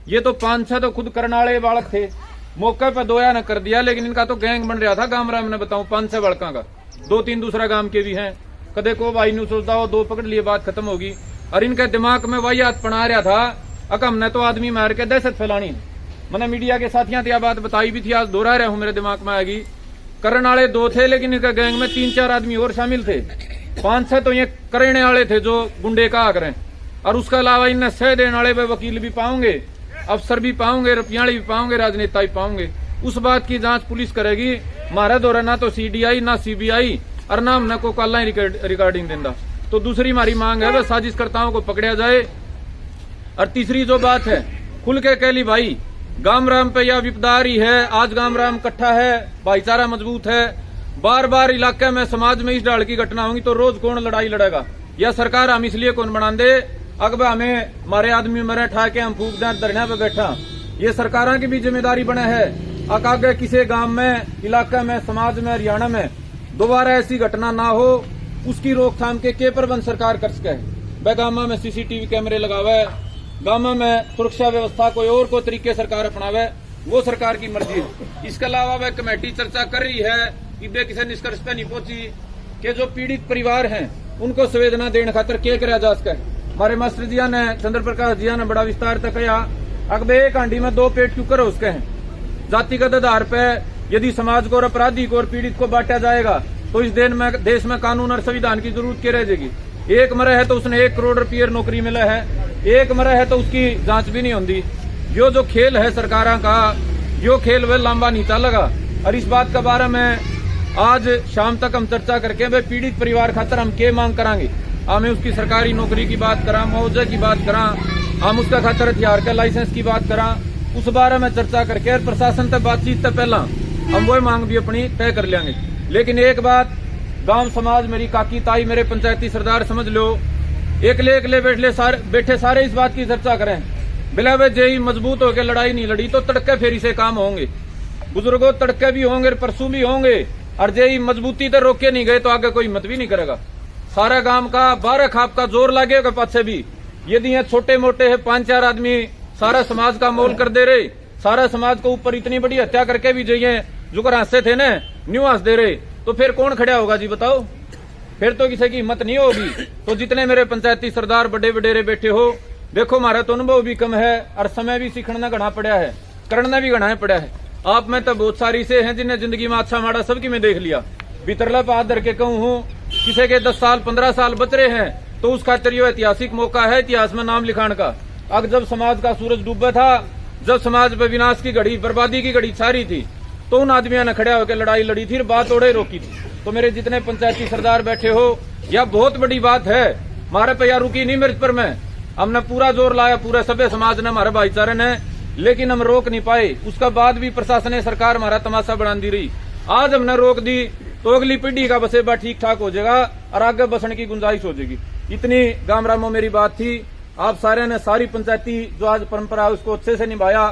ये तो 5-6 तो खुद करनाले बालक थे, मौके पे दोया ने कर दिया, लेकिन इनका तो गैंग बन रहा था गांव राम ने, बताऊं 5-6 बड़का का, 2-3 दूसरा गांव के भी हैं। कदे को भाई न्यू सोचता हो 2 पकड़ लिए बात खत्म होगी। और इनके दिमाग में वही याद पड़ा रहा था अक हमने तो आदमी मार के दहशत फैलानी है। मैंने मीडिया के साथियों यह बात बताई भी थी, आज दोहरा रहा हूं, मेरे दिमाग में आएगी। करने वाले 2 थे, लेकिन इनके गैंग में 3-4 आदमी और शामिल थे, 5-6 तो ये करने वाले थे जो गुंडे कहा करें। और उसके अलावा इनने सह देने वाले वकील भी पाओगे, अफसर भी पाओगे, रुपयाड़ी भी पाओगे, राजनेता भी पाओगे। उस बात की जांच पुलिस करेगी। हमारा दौरा ना तो सीडीआई ना सीबीआई और ना हमने को कल रिकॉर्डिंग देंदा। तो दूसरी हमारी मांग है वह साजिशकर्ताओं को पकड़ा जाए। और तीसरी जो बात है, खुल के कह ली भाई, गाम राम पे यह विपदा आ रही है, आज गाम राम इकट्ठा है, भाईचारा मजबूत है। बार बार इलाके में समाज में इस ढाल की घटना होगी तो रोज कौन लड़ाई लड़ेगा? यह सरकार हम इसलिए कौन बना दे अकबर हमें हमारे आदमी मरे ठा के हम फूक दें धरने पे बैठा। ये सरकारों की भी जिम्मेदारी बने है आगे किसी गांव में, इलाके में, समाज में, हरियाणा में दोबारा ऐसी घटना ना हो, उसकी रोकथाम के प्रबंध सरकार कर सके। वह गांव में सीसीटीवी कैमरे लगावे, गांव में सुरक्षा व्यवस्था कोई और को तरीके सरकार अपनावे, वो सरकार की मर्जी है। इसके अलावा वह कमेटी चर्चा कर रही है कि वे किसी निष्कर्ष पे नहीं पहुंची कि जो पीड़ित परिवार हैं उनको संवेदना देने खातर क्या करा जा सके। हमारे मास्टर जिया ने, चंद्र प्रकाश जिया ने बड़ा विस्तार तक कहा अब एक हांडी में 2 पेट क्यों करो उसके हैं। जातिगत आधार पर यदि समाज को और अपराधी को और पीड़ित को बांटा जाएगा तो इस देश में कानून और संविधान की जरूरत क्या रह जाएगी? एक मरे है तो उसने 1 करोड़ रुपये नौकरी मिला है, एक मरे है तो उसकी जांच भी नहीं होती। यो जो खेल है सरकारों का, यो खेल वह लंबा नहीं चलेगा। और इस बात के बारे में आज शाम तक हम चर्चा करके वे पीड़ित परिवार खातर हम क्या मांग करांगे। हमें उसकी सरकारी नौकरी की बात करा, मुआवजे की बात करा, हम उसका खातर हथियार का लाइसेंस की बात करा, उस बारे में चर्चा करके प्रशासन तक बातचीत तक पहला हम वो मांग भी अपनी तय कर लेंगे। लेकिन एक बात गांव समाज, मेरी काकी ताई, मेरे पंचायती सरदार समझ लो, एकले बैठे सारे इस बात की चर्चा करें बिला वे जेई मजबूत होकर लड़ाई नहीं लड़ी तो तड़के फेरी से काम होंगे। बुजुर्गों तड़के भी होंगे, परसों भी होंगे, और जेई मजबूती तो रोके नहीं गए तो आगे कोई हिम्मत भी नहीं करेगा। सारा गांव का 12 खाप का जोर लगेगा पाछे भी। यदि ये छोटे मोटे है 5-4 आदमी सारा समाज का मोल कर दे रहे, सारा समाज को ऊपर इतनी बड़ी हत्या करके भी जाइए जो कर हंसते थे न न्यू हंस दे रहे, तो फिर कौन खड़ा होगा जी बताओ? फिर तो किसी की हिम्मत नहीं होगी। तो जितने मेरे पंचायती सरदार बड़े वडेरे बैठे हो, देखो हमारा तो अनुभव भी कम है और समय भी सीखना घना पड़ा है, करना भी घना पड़ा है। आप में तो बहुत सारी से हैं जिन्हें जिंदगी में अच्छा माड़ा सबकी मैं देख लिया। भीतरला पात धर के कहूँ हूँ, किसी के 10 साल 15 साल बच रहे हैं तो उस खातिर यो ऐतिहासिक मौका है इतिहास में नाम लिखाने का। अब जब समाज का सूरज डूबा था, जब समाज पे विनाश की घड़ी, बर्बादी की घड़ी छारी थी, तो उन आदमियों ने खड़ा होकर लड़ाई लड़ी थी, बात ओढ़े रोकी थी। तो मेरे जितने पंचायती सरदार बैठे हो, यह बहुत बड़ी बात है। हमारे पे यह रुकी नहीं मेरे पर में, हमने पूरा जोर लाया, पूरे सभ्य समाज ने, हमारे भाईचारे ने, लेकिन हम रोक नहीं पाए। उसका बाद भी प्रशासन सरकार हमारा तमाशा बढ़ा दी रही। आज हमने रोक दी तो अगली पीढ़ी का बसेबा ठीक ठाक हो जाएगा और आगे बसने की गुंजाइश हो जाएगी। इतनी गांव रामों मेरी बात थी। आप सारे ने सारी पंचायती जो आज परंपरा है उसको अच्छे से निभाया।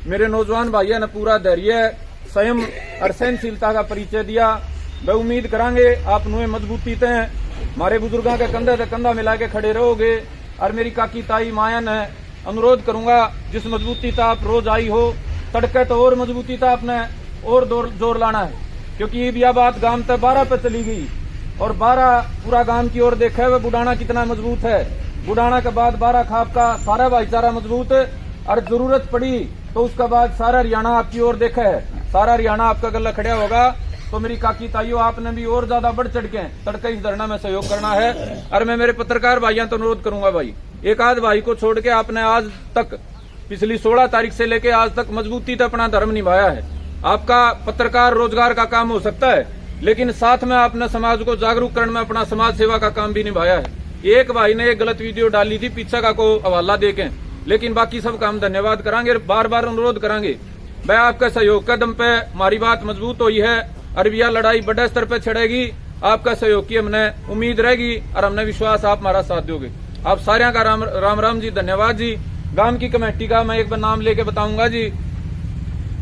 मेरे नौजवान भाइयों ने पूरा धैर्य, संयम और सहनशीलता का परिचय दिया। मैं उम्मीद करांगे आप नुए मजबूती ते हमारे बुजुर्गों के कंधे से कंधा मिला के खड़े रहोगे। और मेरी काकी ताई माया ने अनुरोध करूंगा, जिस मजबूती था आप रोज आई हो, तड़के तो और मजबूती था आपने और जोर लाना है, क्योंकि यह बात गांव तक 12 पे चली गई और 12 पूरा गांव की ओर देखा है वह बुढ़ाना कितना मजबूत है। बुढ़ाना के बाद 12 खाप का सारा भाईचारा मजबूत, और जरूरत पड़ी तो उसके बाद सारा हरियाणा आपकी ओर देखा है, सारा हरियाणा आपका गला खड़ा होगा। तो मेरी काकी ताइयों, आपने भी और ज्यादा बढ़ चढ़ के तड़के इस धरना में सहयोग करना है। और मैं मेरे पत्रकार भाइयों तो अनुरोध करूंगा, भाई एक आध भाई को छोड़ के आपने आज तक पिछली 16 तारीख से लेके आज तक मजबूती से अपना धर्म निभाया है। आपका पत्रकार रोजगार का काम हो सकता है, लेकिन साथ में आपने समाज को जागरूक करने में अपना समाज सेवा का काम भी निभाया है। एक भाई ने एक गलत वीडियो डाली थी, पीछे का को हवाला देके, लेकिन बाकी सबका हम धन्यवाद करांगे, बार बार अनुरोध करांगे। मैं आपका सहयोग का दम पे हमारी बात मजबूत हुई है और यह लड़ाई बड़े स्तर पे छड़ेगी। आपका सहयोग की हमने उम्मीद रहेगी और हमने विश्वास आप हमारा साथ दोगे। आप सारे का राम राम जी, धन्यवाद जी। गांव की कमेटी का मैं एक बार नाम लेके बताऊंगा जी,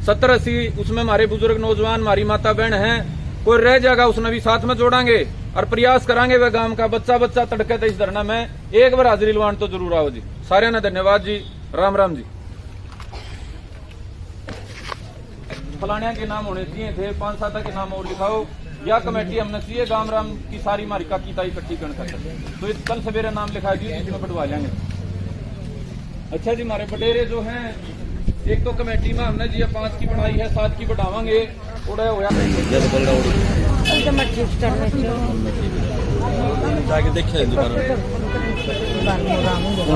70-80 उसमें हमारे बुजुर्ग नौजवान, हमारी माता बहन हैं, कोई रह जाएगा उसने भी साथ में जोड़ांगे और प्रयास करांगे वह गांव का बच्चा तड़के इस धरना में एक बार हाजिरी लवान तो जरूर आओ जी। सारे ने धन्यवाद जी, राम राम जी। फलानिया के नाम होने चाहिए थे, 5-7 के नाम और लिखाओ, या कमेटी हमने चाहिए गांव राम की सारी मारिका की ताई इकट्ठी कर सकते, तो इस कल सवेरे नाम लिखा दिए, इसमें बढ़वा लेंगे। अच्छा जी, हमारे बटेरे जो हैं, एक तो कमेटी में हमने जी 5 की बनाई है, 7 की बढ़ावांगे, उड़ा होया जाके देखे